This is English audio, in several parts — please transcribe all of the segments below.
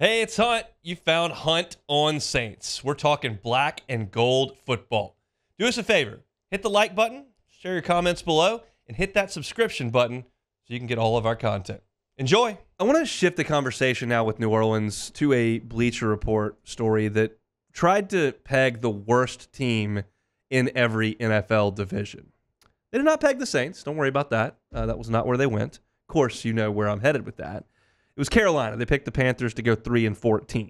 Hey, it's Hunt. You found Hunt on Saints. We're talking black and gold football. Do us a favor. Hit the like button, share your comments below, and hit that subscription button so you can get all of our content. Enjoy. I want to shift the conversation now with New Orleans to a Bleacher Report story that tried to peg the worst team in every NFL division. They did not peg the Saints. Don't worry about that. That was not where they went. Of course, you know where I'm headed with that. It was Carolina. They picked the Panthers to go 3-14.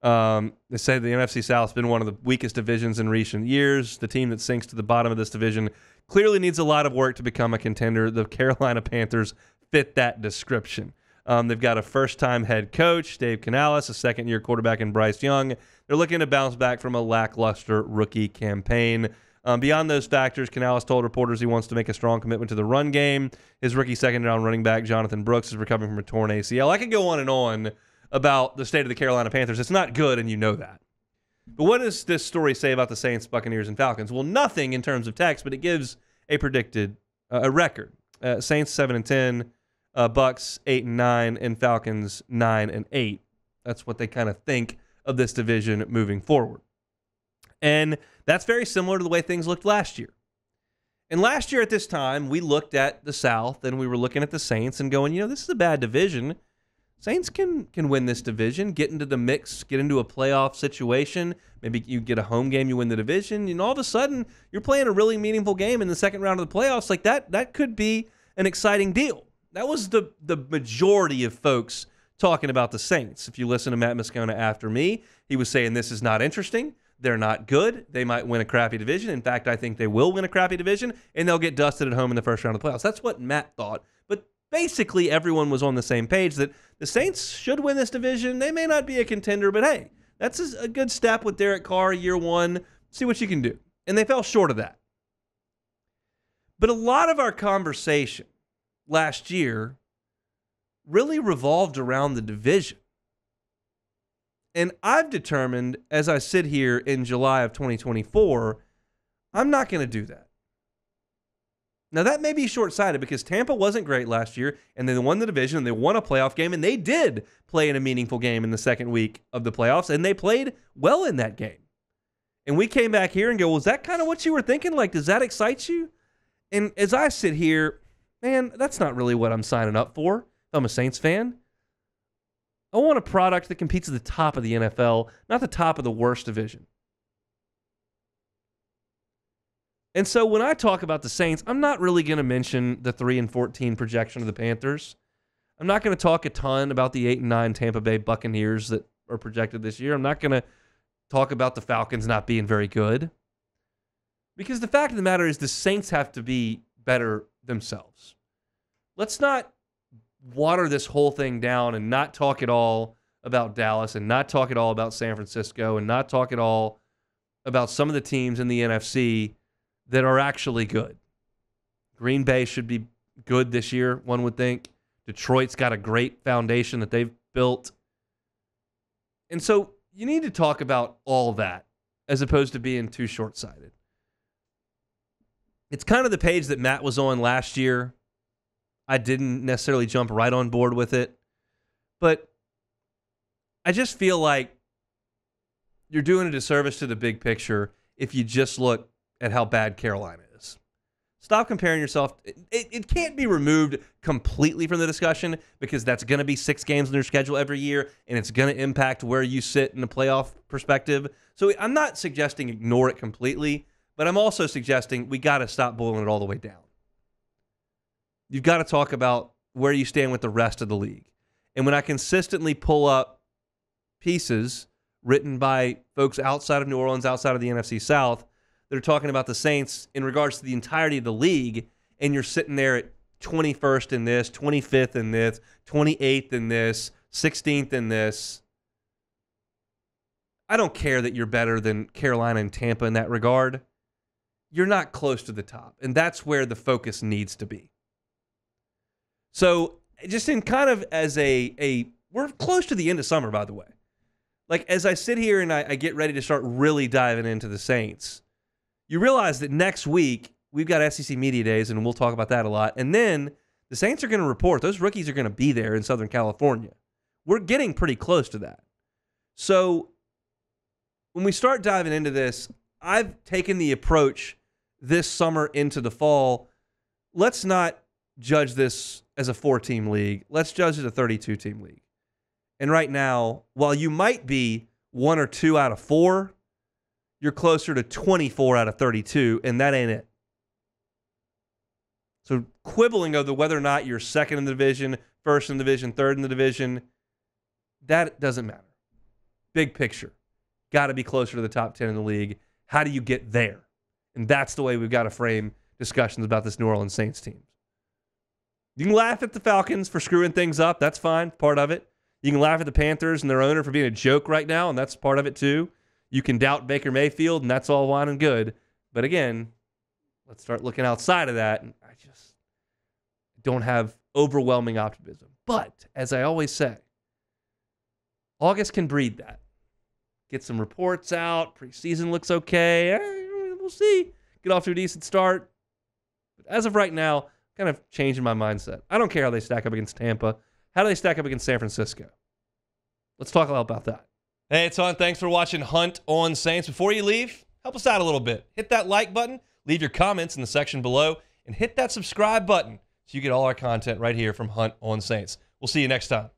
They say the NFC South has been one of the weakest divisions in recent years. The team that sinks to the bottom of this division clearly needs a lot of work to become a contender. The Carolina Panthers fit that description. They've got a first-time head coach, Dave Canales, a second-year quarterback in Bryce Young. They're looking to bounce back from a lackluster rookie campaign. Beyond those factors, Canales told reporters he wants to make a strong commitment to the run game. His rookie second-round running back, Jonathan Brooks, is recovering from a torn ACL. I could go on about the state of the Carolina Panthers. It's not good, and you know that. But what does this story say about the Saints, Buccaneers, and Falcons? Well, nothing in terms of text, but it gives a predicted a record. Saints 7-10, Bucks 8-9, and Falcons 9-8. That's what they kind of think of this division moving forward. And that's very similar to the way things looked last year. And last year at this time, we looked at the South and we were looking at the Saints and going, this is a bad division. Saints can win this division, get into the mix, get into a playoff situation. Maybe you get a home game, you win the division, and all of a sudden you're playing a really meaningful game in the second round of the playoffs. Like that could be an exciting deal. That was the majority of folks talking about the Saints. If you listen to Matt Moscona after me, he was saying this is not interesting. They're not good. They might win a crappy division. In fact, I think they will win a crappy division, and they'll get dusted at home in the first round of the playoffs. That's what Matt thought. But basically, everyone was on the same page that the Saints should win this division. They may not be a contender, but hey, that's a good step with Derek Carr year one. See what you can do. And they fell short of that. But a lot of our conversation last year really revolved around the division. And I've determined, as I sit here in July of 2024, I'm not going to do that. Now, that may be short-sighted because Tampa wasn't great last year, and they won the division, and they won a playoff game, and they did play in a meaningful game in the second week of the playoffs, and they played well in that game. And we came back here and go, well, is that kind of what you were thinking? Like, does that excite you? And as I sit here, man, that's not really what I'm signing up for if I'm a Saints fan. I want a product that competes at the top of the NFL, not the top of the worst division. And so when I talk about the Saints, I'm not really going to mention the 3-14 projection of the Panthers. I'm not going to talk a ton about the 8-9 Tampa Bay Buccaneers that are projected this year. I'm not going to talk about the Falcons not being very good. Because the fact of the matter is the Saints have to be better themselves. Let's not water this whole thing down and not talk at all about Dallas and not talk at all about San Francisco and not talk at all about some of the teams in the NFC that are actually good. Green Bay should be good this year, one would think. Detroit's got a great foundation that they've built. And so you need to talk about all that as opposed to being too short-sighted. It's kind of the page that Matt was on last year. I didn't necessarily jump right on board with it, but I just feel like you're doing a disservice to the big picture if you just look at how bad Carolina is. Stop comparing yourself. It can't be removed completely from the discussion because that's going to be 6 games on their schedule every year, and it's going to impact where you sit in the playoff perspective. So I'm not suggesting ignore it completely, but I'm also suggesting we got to stop boiling it all the way down. You've got to talk about where you stand with the rest of the league. And when I consistently pull up pieces written by folks outside of New Orleans, outside of the NFC South, that are talking about the Saints in regards to the entirety of the league, and you're sitting there at 21st in this, 25th in this, 28th in this, 16th in this, I don't care that you're better than Carolina and Tampa in that regard. You're not close to the top, and that's where the focus needs to be. So just in kind of as we're close to the end of summer, by the way. Like as I sit here and I get ready to start really diving into the Saints, you realize that next week we've got SEC Media Days, and we'll talk about that a lot. And then the Saints are going to report. Those rookies are going to be there in Southern California. We're getting pretty close to that. So when we start diving into this, I've taken the approach this summer into the fall. Let's not judge this as a 4-team league. Let's judge it a 32-team league. And right now, while you might be 1 or 2 out of 4, you're closer to 24 out of 32, and that ain't it. So quibbling over whether or not you're second in the division, first in the division, third in the division, that doesn't matter. Big picture. Got to be closer to the top 10 in the league. How do you get there? And that's the way we've got to frame discussions about this New Orleans Saints team. You can laugh at the Falcons for screwing things up. That's fine. Part of it. You can laugh at the Panthers and their owner for being a joke right now, and that's part of it too. You can doubt Baker Mayfield, and that's all fine and good. But again, let's start looking outside of that. And I just don't have overwhelming optimism. But, as I always say, August can breed that. Get some reports out. Preseason looks okay. We'll see. Get off to a decent start. But as of right now, kind of changing my mindset. I don't care how they stack up against Tampa. How do they stack up against San Francisco? Let's talk a lot about that. Hey, it's on. Thanks for watching Hunt on Saints. Before you leave, help us out a little bit. Hit that like button, leave your comments in the section below, and hit that subscribe button so you get all our content right here from Hunt on Saints. We'll see you next time.